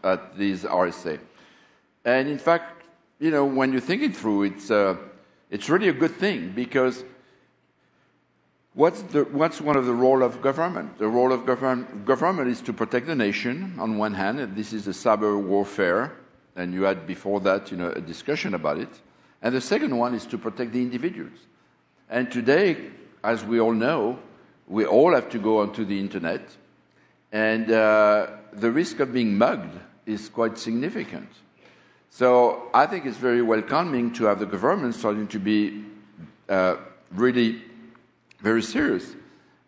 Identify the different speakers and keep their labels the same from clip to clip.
Speaker 1: at these RSA. And in fact, you know, when you think it through, it's really a good thing, because what's one of the role of government? The role of government is to protect the nation on one hand, and this is the cyber warfare, and you had before that, you know, a discussion about it. And the second one is to protect the individuals. And today, as we all know, we all have to go onto the internet, and the risk of being mugged is quite significant. So I think it's very welcoming to have the government starting to be really very serious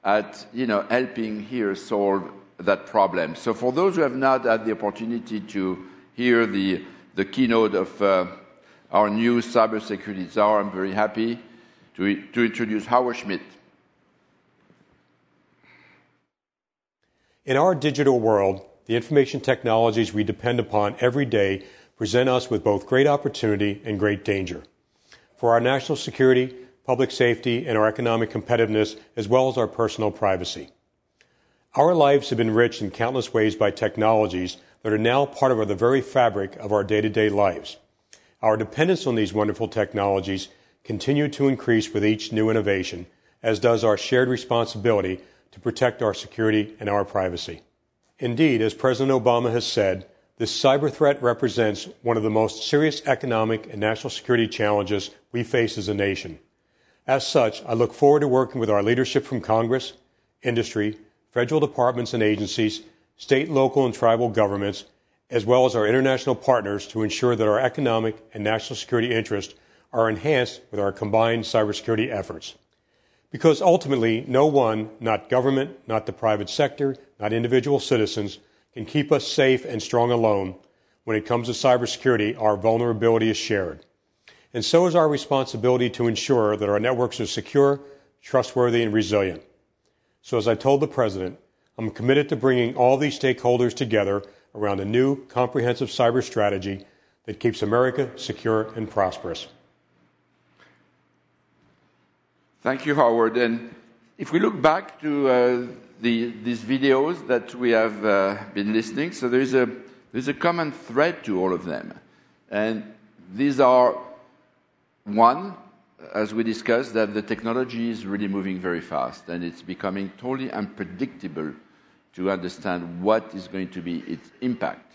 Speaker 1: at, you know, helping here solve that problem. So for those who have not had the opportunity to hear the keynote of our new cybersecurity czar, I'm very happy to introduce Howard Schmidt.
Speaker 2: In our digital world, the information technologies we depend upon every day present us with both great opportunity and great danger. For our national security, public safety, and our economic competitiveness, as well as our personal privacy. Our lives have been enriched in countless ways by technologies that are now part of the very fabric of our day-to-day lives. Our dependence on these wonderful technologies continue to increase with each new innovation, as does our shared responsibility to protect our security and our privacy. Indeed, as President Obama has said, this cyber threat represents one of the most serious economic and national security challenges we face as a nation. As such, I look forward to working with our leadership from Congress, industry, federal departments and agencies, state, local, and tribal governments, as well as our international partners to ensure that our economic and national security interests are enhanced with our combined cybersecurity efforts. Because ultimately, no one, not government, not the private sector, not individual citizens, can keep us safe and strong alone. When it comes to cybersecurity, our vulnerability is shared. And so is our responsibility to ensure that our networks are secure, trustworthy, and resilient. So as I told the President, I'm committed to bringing all these stakeholders together around a new comprehensive cyber strategy that keeps America secure and prosperous.
Speaker 1: Thank you, Howard. And if we look back to these videos that we have been listening, so there's a common thread to all of them. And these are, one, as we discussed, that the technology is really moving very fast, and it's becoming totally unpredictable to understand what is going to be its impact.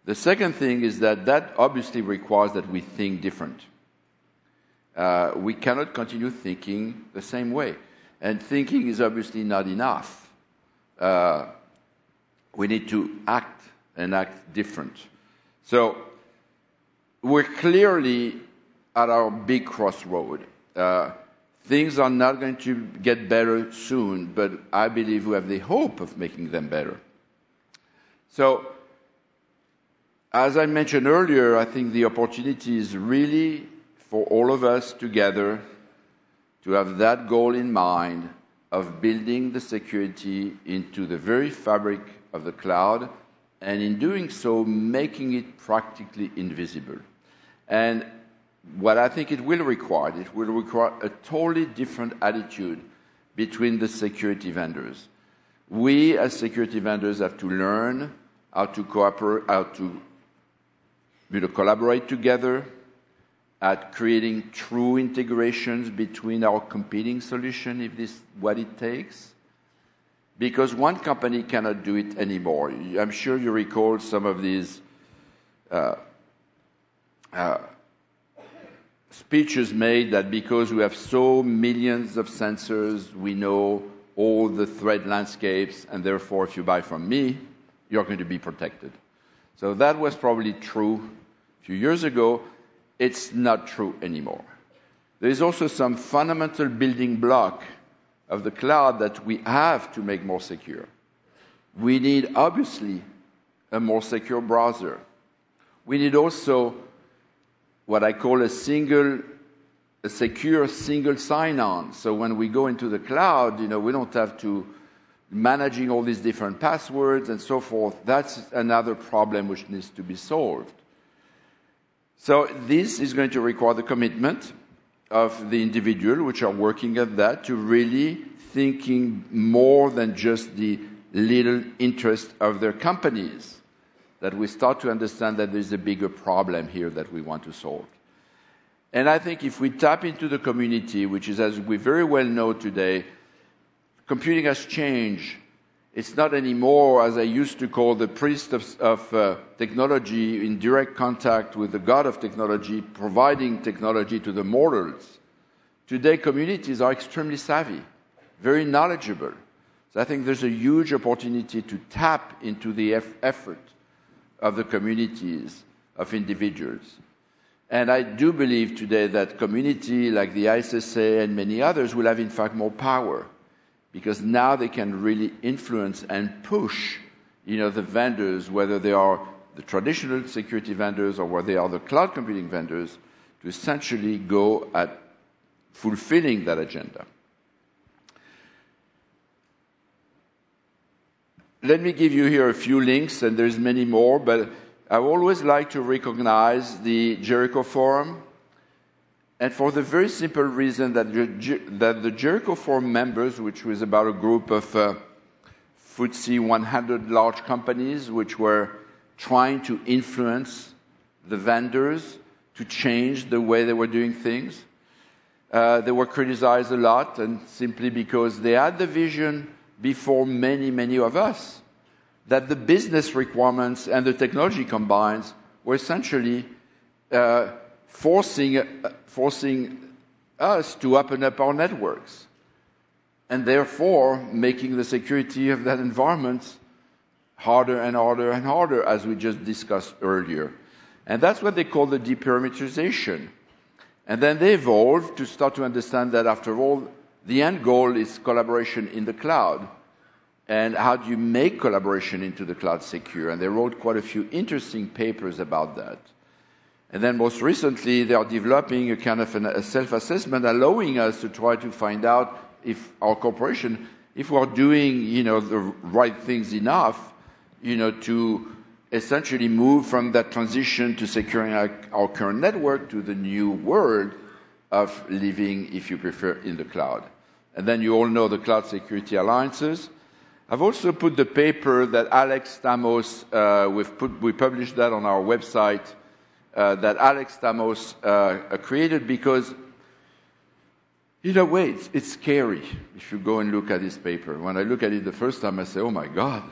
Speaker 1: The second thing is that obviously requires that we think different. We cannot continue thinking the same way. And thinking is obviously not enough. We need to act, and act different. So we're clearly at our big crossroad. Things are not going to get better soon, but I believe we have the hope of making them better. So, as I mentioned earlier, I think the opportunity is really for all of us together to have that goal in mind of building the security into the very fabric of the cloud, and in doing so, making it practically invisible. And what I think it will require a totally different attitude between the security vendors. We, as security vendors, have to learn how to cooperate, how to collaborate together, at creating true integrations between our competing solutions, if this is what it takes. Because one company cannot do it anymore. I'm sure you recall some of these speeches made that because we have so millions of sensors, we know all the threat landscapes, and therefore if you buy from me, you're going to be protected. So that was probably true a few years ago. It's not true anymore. There is also some fundamental building block of the cloud that we have to make more secure. We need, obviously, a more secure browser. We need also what I call a secure single sign-on. So when we go into the cloud, we don't have to managing all these different passwords and so forth. That's another problem which needs to be solved. So this is going to require the commitment of the individual which are working at that, to really thinking more than just the little interest of their companies. that we start to understand that there's a bigger problem here that we want to solve. And I think if we tap into the community, which is, as we very well know today, computing has changed. It's not anymore, as I used to call, the priest of technology in direct contact with the God of technology, providing technology to the mortals. Today, communities are extremely savvy, very knowledgeable. So I think there's a huge opportunity to tap into the effort of the communities, of individuals. And I do believe today that community like the RSA and many others will have, in fact, more power, because now they can really influence and push, the vendors, whether they are the traditional security vendors or whether they are the cloud computing vendors, to essentially go at fulfilling that agenda. Let me give you here a few links, and there's many more, but I always like to recognize the Jericho Forum, and for the very simple reason that the Jericho Forum members, which was about a group of FTSE 100 large companies, which were trying to influence the vendors to change the way they were doing things, they were criticized a lot, and simply because they had the vision before many, many of us, that the business requirements and the technology combined were essentially forcing us to open up our networks, and therefore making the security of that environment harder and harder and harder, as we just discussed earlier. And that's what they call the deparameterization. And then they evolved to start to understand that, after all, the end goal is collaboration in the cloud. And how do you make collaboration into the cloud secure? And they wrote quite a few interesting papers about that. And then most recently, they are developing a kind of a self-assessment, allowing us to try to find out if our corporation, if we're doing, the right things enough, to essentially move from that transition to securing our current network to the new world of living, if you prefer, in the cloud. And then you all know the Cloud Security Alliances. I've also put the paper that Alex Stamos, we published that on our website, that Alex Stamos created, because, in a way, it's scary if you go and look at this paper. When I look at it the first time, I say, oh my God,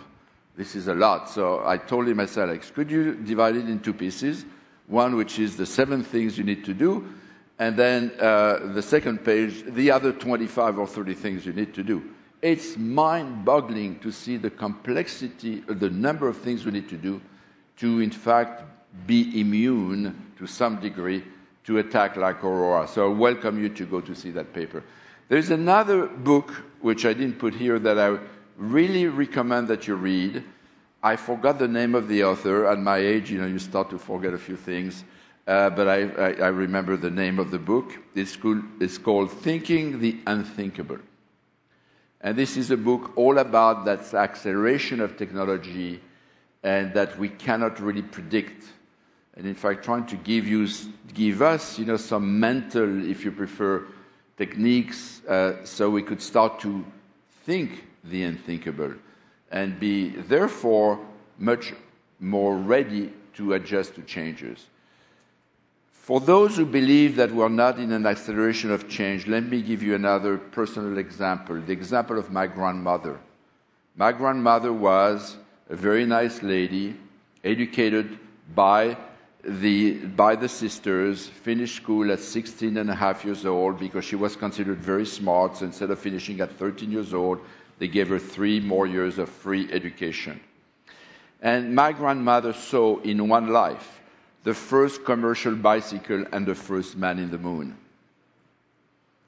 Speaker 1: this is a lot. So I told him, I said, Alex, could you divide it in two pieces? One, which is the 7 things you need to do, and then the second page, the other 25 or 30 things you need to do. It's mind-boggling to see the complexity, the number of things we need to do to, in fact, be immune to some degree to attack like Aurora. So I welcome you to go to see that paper. There's another book, which I didn't put here, that I really recommend that you read. I forgot the name of the author. At my age, you start to forget a few things. But I remember the name of the book. It's called Thinking the Unthinkable. And this is a book all about that acceleration of technology and that we cannot really predict. And in fact, trying to give us, some mental, if you prefer, techniques so we could start to think the unthinkable and be, therefore, much more ready to adjust to changes. For those who believe that we're not in an acceleration of change, let me give you another personal example, the example of my grandmother. My grandmother was a very nice lady, educated by the sisters, finished school at 16 and a half years old because she was considered very smart. So instead of finishing at 13 years old, they gave her 3 more years of free education. And my grandmother saw in one life the first commercial bicycle and the first man in the moon.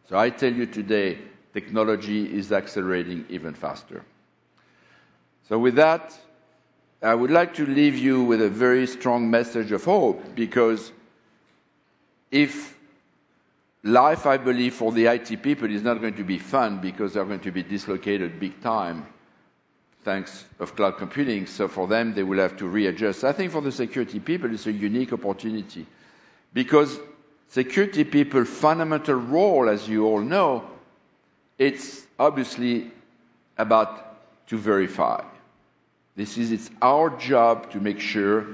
Speaker 1: So I tell you today, technology is accelerating even faster. So with that, I would like to leave you with a very strong message of hope, because if life, I believe, for the IT people is not going to be fun because they're going to be dislocated big time, thanks of cloud computing, so for them, they will have to readjust. I think for the security people, it's a unique opportunity, because security people's fundamental role, as you all know, it's obviously about to verify. It's our job to make sure